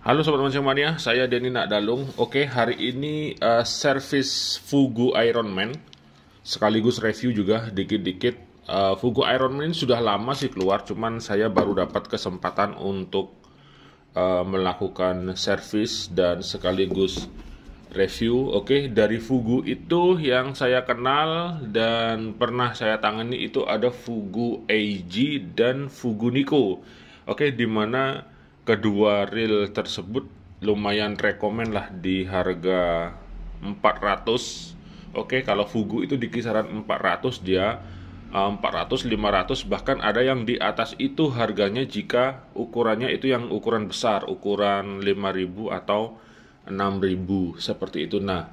Halo Sobat Mancing Mania, saya Denny Nakdalung. Oke, hari ini servis Fugu Ironman sekaligus review juga dikit-dikit. Fugu Ironman sudah lama sih keluar, cuman saya baru dapat kesempatan untuk melakukan servis dan sekaligus review. Oke, dari Fugu itu yang saya kenal dan pernah saya tangani itu ada Fugu AG dan Fugu Nico. Oke, dimana kedua reel tersebut lumayan rekomen lah di harga 400. Oke, kalau Fugu itu di kisaran 400, dia 400, 500, bahkan ada yang di atas itu harganya jika ukurannya itu yang ukuran besar, ukuran 5000 atau 6000 seperti itu. Nah,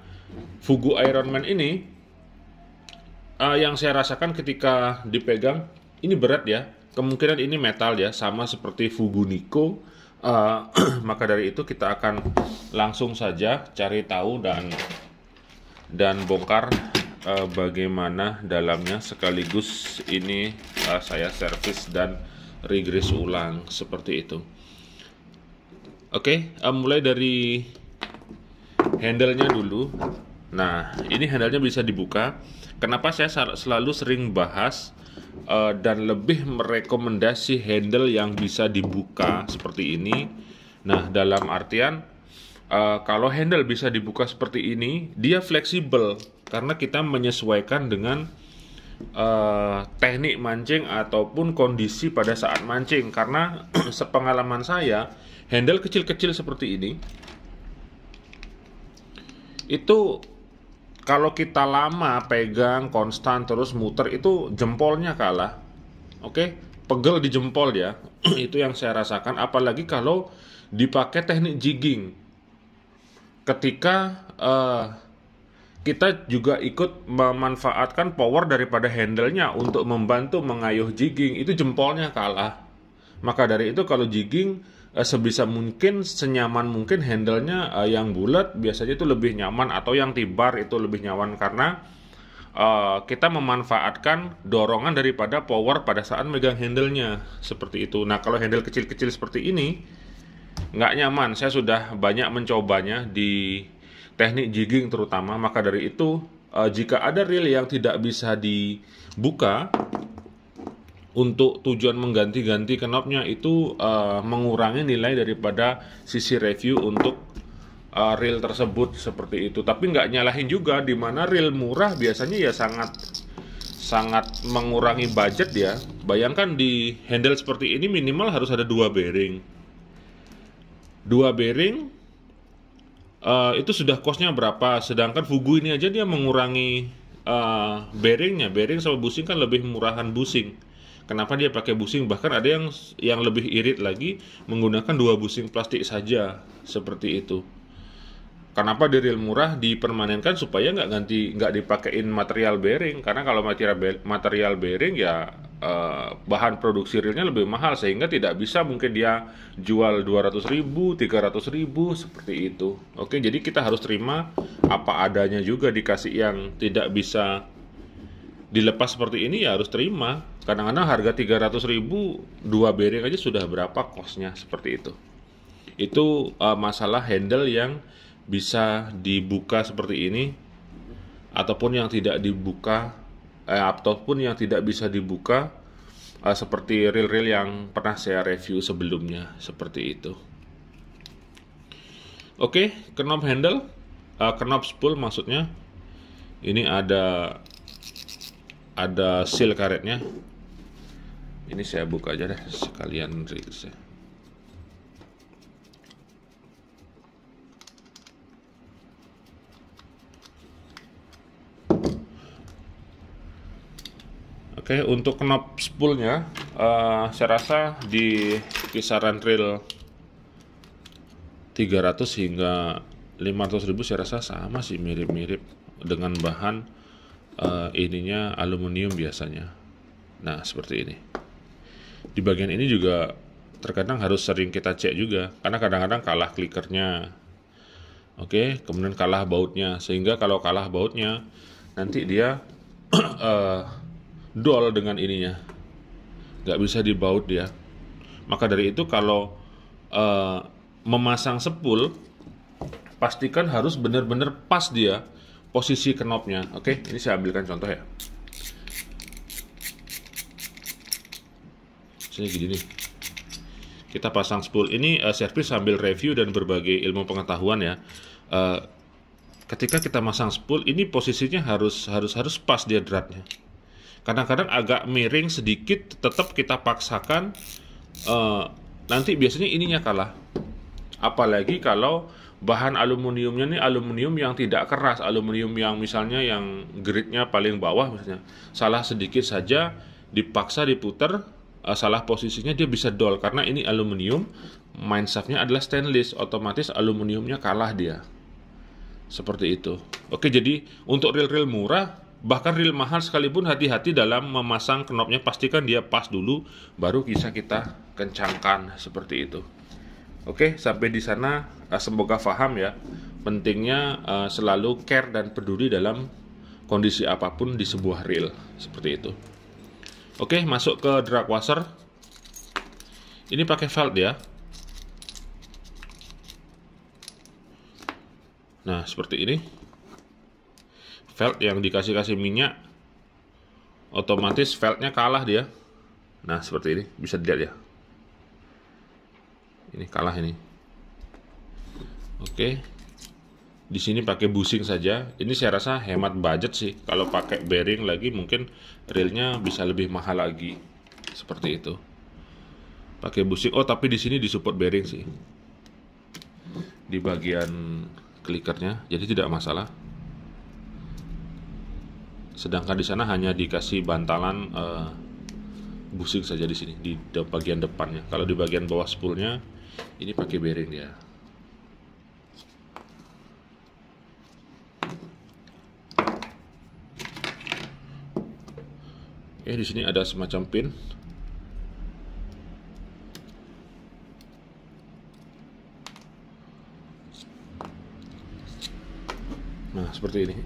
Fugu Ironman ini yang saya rasakan ketika dipegang ini berat ya. Kemungkinan ini metal ya, sama seperti Fugu Nico. Maka dari itu kita akan langsung saja cari tahu dan bongkar bagaimana dalamnya, sekaligus ini saya servis dan regrease ulang seperti itu. Oke, mulai dari handle-nya dulu. Nah, ini handle-nya bisa dibuka. Kenapa saya selalu sering bahas dan lebih merekomendasi handle yang bisa dibuka seperti ini? Nah, dalam artian kalau handle bisa dibuka seperti ini, dia fleksibel karena kita menyesuaikan dengan teknik mancing ataupun kondisi pada saat mancing. Karena sepengalaman saya, handle kecil-kecil seperti ini itu kalau kita lama pegang konstan terus muter, itu jempolnya kalah. Oke, pegel di jempol ya. Itu yang saya rasakan, apalagi kalau dipakai teknik jigging. Ketika kita juga ikut memanfaatkan power daripada handle-nya untuk membantu mengayuh jigging, itu jempolnya kalah. Maka dari itu kalau jigging sebisa mungkin, senyaman mungkin handle-nya yang bulat biasanya itu lebih nyaman, atau yang tibar itu lebih nyaman, karena kita memanfaatkan dorongan daripada power pada saat megang handle-nya seperti itu. Nah, kalau handle kecil-kecil seperti ini nggak nyaman. Saya sudah banyak mencobanya di teknik jigging terutama. Maka dari itu jika ada reel yang tidak bisa dibuka untuk tujuan mengganti-ganti knopnya, itu mengurangi nilai daripada sisi review untuk reel tersebut seperti itu. Tapi nggak nyalahin juga, dimana reel murah biasanya ya sangat mengurangi budget ya. Bayangkan di handle seperti ini minimal harus ada 2 bearing. 2 bearing itu sudah costnya berapa? Sedangkan Fugu ini aja dia mengurangi bearingnya. Bearing sama busing kan lebih murahan busing. Kenapa dia pakai busing? Bahkan ada yang lebih irit lagi menggunakan 2 busing plastik saja seperti itu. Kenapa di reel murah dipermanenkan supaya nggak dipakein material bearing? Karena kalau material bearing ya bahan produksi reelnya lebih mahal, sehingga tidak bisa mungkin dia jual 200.000, 300.000 seperti itu. Oke, jadi kita harus terima apa adanya juga. Dikasih yang tidak bisa dilepas seperti ini ya harus terima. Kadang-kadang harga 300.000 2 bearing aja sudah berapa kosnya seperti itu. Itu masalah handle yang bisa dibuka seperti ini, ataupun yang tidak dibuka, ataupun yang tidak bisa dibuka seperti reel-reel yang pernah saya review sebelumnya seperti itu. Oke, knob handle, knob spool maksudnya. Ini ada seal karetnya. Ini saya buka aja deh sekalian reelsnya. Oke, untuk knob spoolnya saya rasa di kisaran reel 300 hingga 500.000 saya rasa sama sih, mirip-mirip dengan bahan ininya aluminium biasanya. Nah, seperti ini. Di bagian ini juga terkadang harus sering kita cek juga, karena kadang-kadang kalah klikernya. Oke, kemudian kalah bautnya, sehingga kalau kalah bautnya nanti dia dol dengan ininya, nggak bisa dibaut dia. Maka dari itu kalau memasang spool, pastikan harus benar-benar pas dia posisi knopnya. Oke, ini saya ambilkan contoh ya. Misalnya gini nih. Kita pasang spool ini, servis sambil review dan berbagai ilmu pengetahuan ya. Ketika kita masang spool ini posisinya harus pas dia dratnya. Kadang-kadang agak miring sedikit, tetap kita paksakan, nanti biasanya ininya kalah. Apalagi kalau bahan aluminiumnya nih aluminium yang tidak keras, aluminium yang misalnya yang grade-nya paling bawah misalnya. Salah sedikit saja dipaksa diputer, salah posisinya dia bisa dol karena ini aluminium, mineshaft-nya adalah stainless, otomatis aluminiumnya kalah dia. Seperti itu. Oke, jadi untuk reel-reel murah, bahkan reel mahal sekalipun, hati-hati dalam memasang knopnya, pastikan dia pas dulu, baru bisa kita kencangkan seperti itu. Oke, sampai di sana semoga paham ya. Pentingnya selalu care dan peduli dalam kondisi apapun di sebuah reel seperti itu. Oke, masuk ke drag washer. Ini pakai felt ya. Nah, seperti ini. Felt yang dikasih minyak, otomatis feltnya kalah dia. Nah, seperti ini, bisa dilihat ya. Ini kalah ini. Oke. Di sini pakai bushing saja. Ini saya rasa hemat budget sih. Kalau pakai bearing lagi mungkin reelnya bisa lebih mahal lagi. Seperti itu. Pakai bushing. Oh, tapi di sini disupport bearing sih. Di bagian klikernya, jadi tidak masalah. Sedangkan di sana hanya dikasih bantalan bushing saja di sini di bagian depannya. Kalau di bagian bawah spoolnya ini pakai bearing ya. Di sini ada semacam pin. Nah, seperti ini.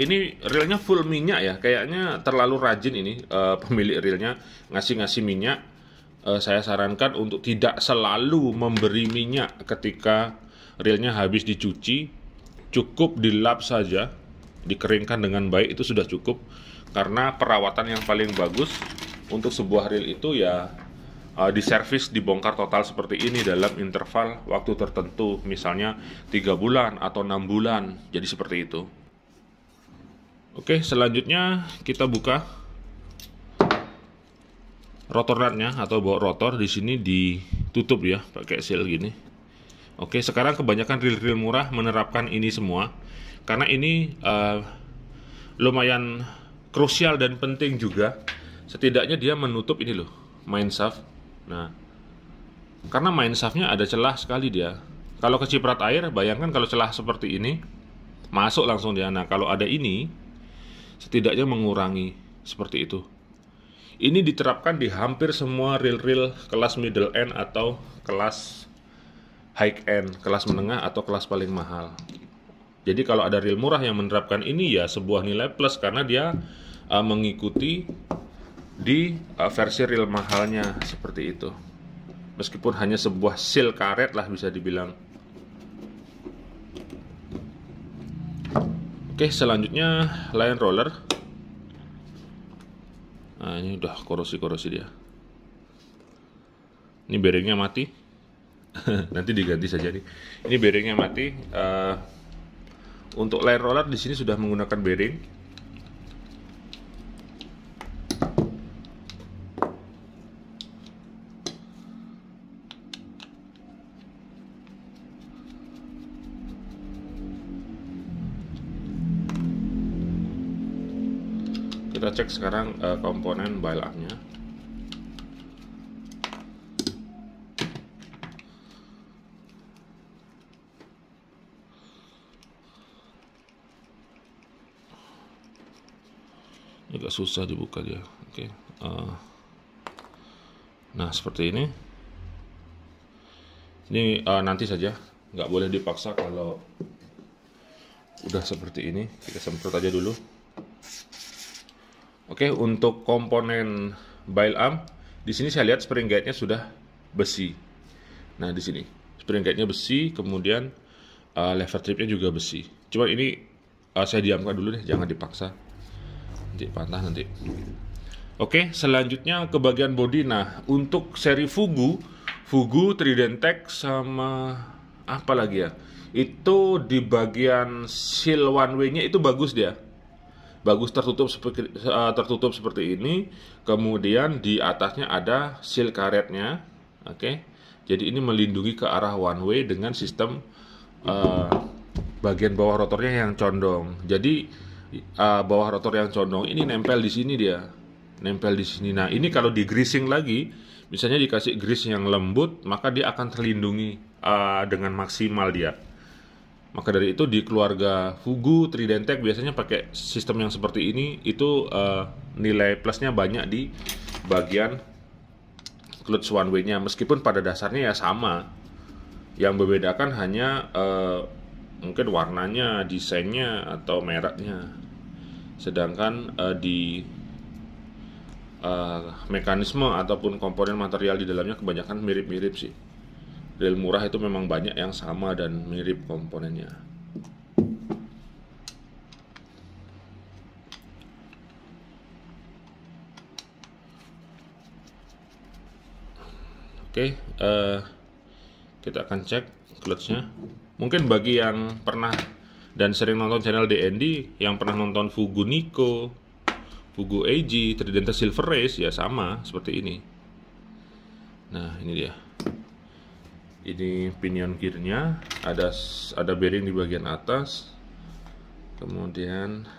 Ini reelnya full minyak ya. Kayaknya terlalu rajin ini pemilik reelnya ngasih minyak. Saya sarankan untuk tidak selalu memberi minyak ketika reelnya habis dicuci. Cukup dilap saja, dikeringkan dengan baik, itu sudah cukup. Karena perawatan yang paling bagus untuk sebuah reel itu ya diservis, dibongkar total seperti ini dalam interval waktu tertentu, misalnya 3 bulan atau 6 bulan, jadi seperti itu. Oke, selanjutnya kita buka rotor nutnya atau baut rotor. Di sini ditutup ya pakai seal gini. Oke, sekarang kebanyakan reel-reel murah menerapkan ini semua karena ini lumayan krusial dan penting juga. Setidaknya dia menutup ini loh, mineshaft. Nah, karena mineshaftnya ada celah sekali dia. Kalau keciprat air, bayangkan kalau celah seperti ini, masuk langsung dia. Nah, kalau ada ini, setidaknya mengurangi seperti itu. Ini diterapkan di hampir semua reel-reel kelas middle end atau kelas high end, kelas menengah atau kelas paling mahal. Jadi kalau ada reel murah yang menerapkan ini ya sebuah nilai plus karena dia mengikuti di versi reel mahalnya seperti itu. Meskipun hanya sebuah seal karet lah bisa dibilang. Oke, selanjutnya line roller. Nah, ini udah korosi-korosi dia. Ini bearingnya mati. Nanti diganti saja nih. Ini bearingnya mati. Untuk line roller di sini sudah menggunakan bearing. Kita cek sekarang komponen bile armnya. Agak susah dibuka dia. Oke. Nah, seperti ini. Ini nanti saja, nggak boleh dipaksa kalau udah seperti ini. Kita semprot aja dulu. Oke, untuk komponen bile arm, di sini saya lihat spring guide-nya sudah besi. Nah, di sini spring guide-nya besi, kemudian lever tripnya juga besi. Cuman ini saya diamkan dulu deh, jangan dipaksa, nanti patah nanti. Oke, selanjutnya ke bagian bodi. Nah, untuk seri Fugu Tridentech sama apa lagi ya, itu di bagian seal one way-nya itu bagus dia. Bagus tertutup seperti ini. Kemudian di atasnya ada seal karetnya. Oke. Jadi ini melindungi ke arah one way dengan sistem bagian bawah rotornya yang condong. Jadi bawah rotor yang condong ini nempel di sini dia. Nempel di sini. Nah, ini kalau di greasing lagi, misalnya dikasih grease yang lembut, maka dia akan terlindungi dengan maksimal dia. Maka dari itu di keluarga Fugu Tridentech biasanya pakai sistem yang seperti ini. Itu nilai plusnya banyak di bagian clutch one way-nya. Meskipun pada dasarnya ya sama. Yang membedakan hanya mungkin warnanya, desainnya, atau mereknya. Sedangkan di mekanisme ataupun komponen material di dalamnya kebanyakan mirip-mirip sih. Reel murah itu memang banyak yang sama dan mirip komponennya. Oke, kita akan cek clutch-nya. Mungkin bagi yang pernah dan sering nonton channel DND, yang pernah nonton Fugu Nico, Fugu AG, Tridentech Silver Race, ya sama seperti ini. Nah, ini dia. Ini pinion gearnya, ada bearing di bagian atas, kemudian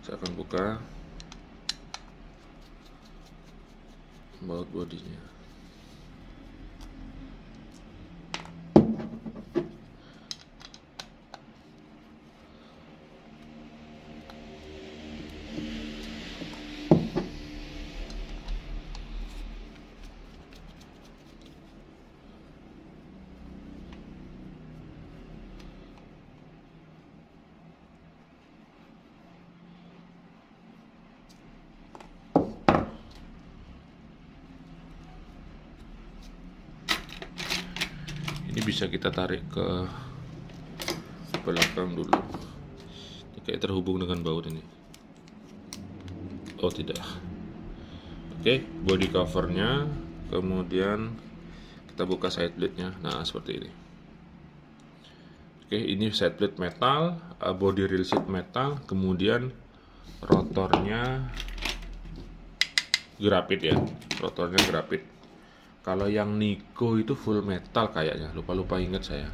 saya akan buka baut bodinya. Ini bisa kita tarik ke belakang dulu. Ini kayak terhubung dengan baut ini. Oh tidak. Oke, body covernya. Kemudian kita buka side plate-nya. Nah, seperti ini. Oke, ini side plate metal, body rail sheet metal, kemudian rotornya grafit ya. Rotornya grafit. Kalau yang Nico itu full metal kayaknya, lupa ingat saya.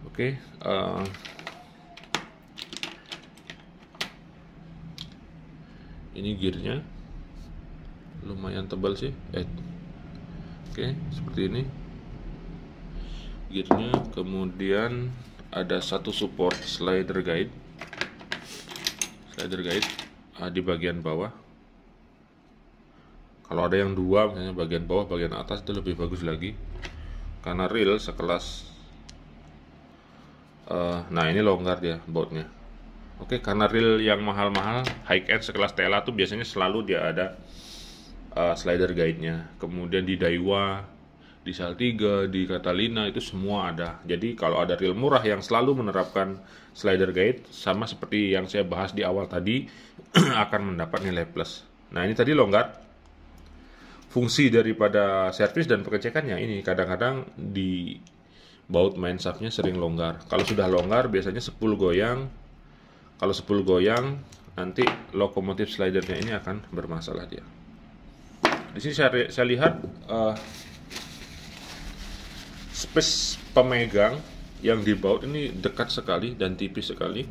Oke, ini gearnya lumayan tebal sih. Oke, seperti ini gearnya. Kemudian ada satu support slider guide di bagian bawah. Kalau ada yang dua, misalnya bagian bawah, bagian atas, itu lebih bagus lagi. Karena reel sekelas, nah ini longgar dia bautnya. Oke, karena reel yang mahal-mahal, high end sekelas Tela tuh biasanya selalu dia ada slider guide-nya. Kemudian di Daiwa, di Saltiga, di Catalina itu semua ada. Jadi kalau ada reel murah yang selalu menerapkan slider guide, sama seperti yang saya bahas di awal tadi, akan mendapat nilai plus. Nah, ini tadi longgar. Fungsi daripada servis dan pengecekannya ini kadang-kadang di baut main shaftnya sering longgar. Kalau sudah longgar biasanya 10 goyang. Kalau 10 goyang nanti lokomotif slidernya ini akan bermasalah dia. Di sini saya lihat space pemegang yang di baut ini dekat sekali dan tipis sekali.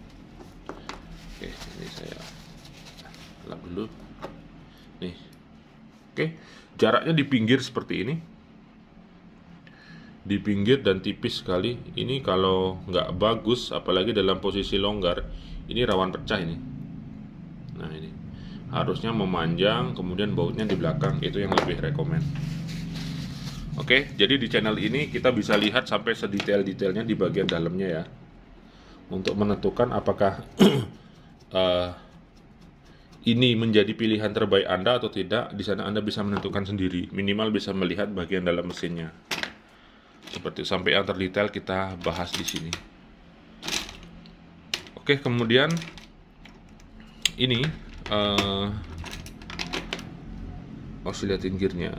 Oke, ini saya lap dulu. Nih. Oke. Jaraknya di pinggir seperti ini, di pinggir dan tipis sekali. Ini kalau nggak bagus, apalagi dalam posisi longgar, ini rawan pecah ini. Nah ini harusnya memanjang, kemudian bautnya di belakang, itu yang lebih rekomen. Oke, jadi di channel ini kita bisa lihat sampai sedetail-detailnya di bagian dalamnya ya, untuk menentukan apakah uh, ini menjadi pilihan terbaik Anda atau tidak, di sana Anda bisa menentukan sendiri. Minimal bisa melihat bagian dalam mesinnya. Seperti sampai yang terdetail kita bahas di sini. Oke, kemudian ini oscillating gearnya.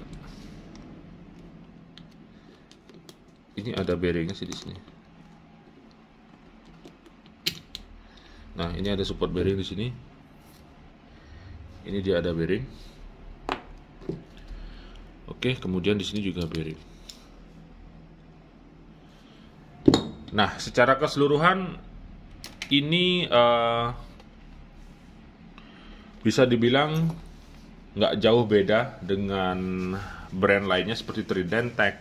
Ini ada bearingnya sih di sini. Nah, ini ada support bearing di sini. Ini dia ada bearing. Oke, kemudian di sini juga bearing. Nah, secara keseluruhan ini bisa dibilang nggak jauh beda dengan brand lainnya seperti Trident Tech.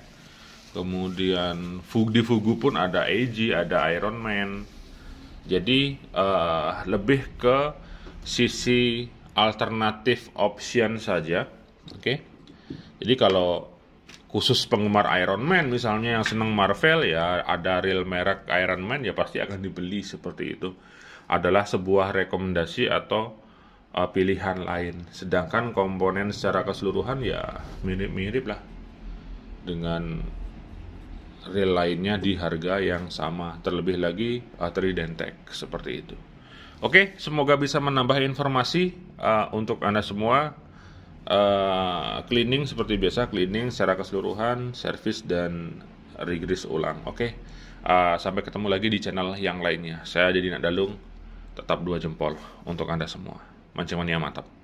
Kemudian di Fugu pun ada AG, ada Iron Man. Jadi lebih ke sisi alternatif option saja. Oke. Jadi kalau khusus penggemar Iron Man misalnya yang senang Marvel, ya ada real merek Iron Man, ya pasti akan dibeli seperti itu. Adalah sebuah rekomendasi atau pilihan lain. Sedangkan komponen secara keseluruhan ya mirip-mirip lah dengan real lainnya di harga yang sama. Terlebih lagi Trident Tech seperti itu. Oke, semoga bisa menambah informasi untuk Anda semua. Cleaning seperti biasa, cleaning secara keseluruhan, servis dan regrease ulang. Oke, sampai ketemu lagi di channel yang lainnya. Saya Deddy Nakdalung, tetap 2 jempol untuk Anda semua. Mancing mania mantap.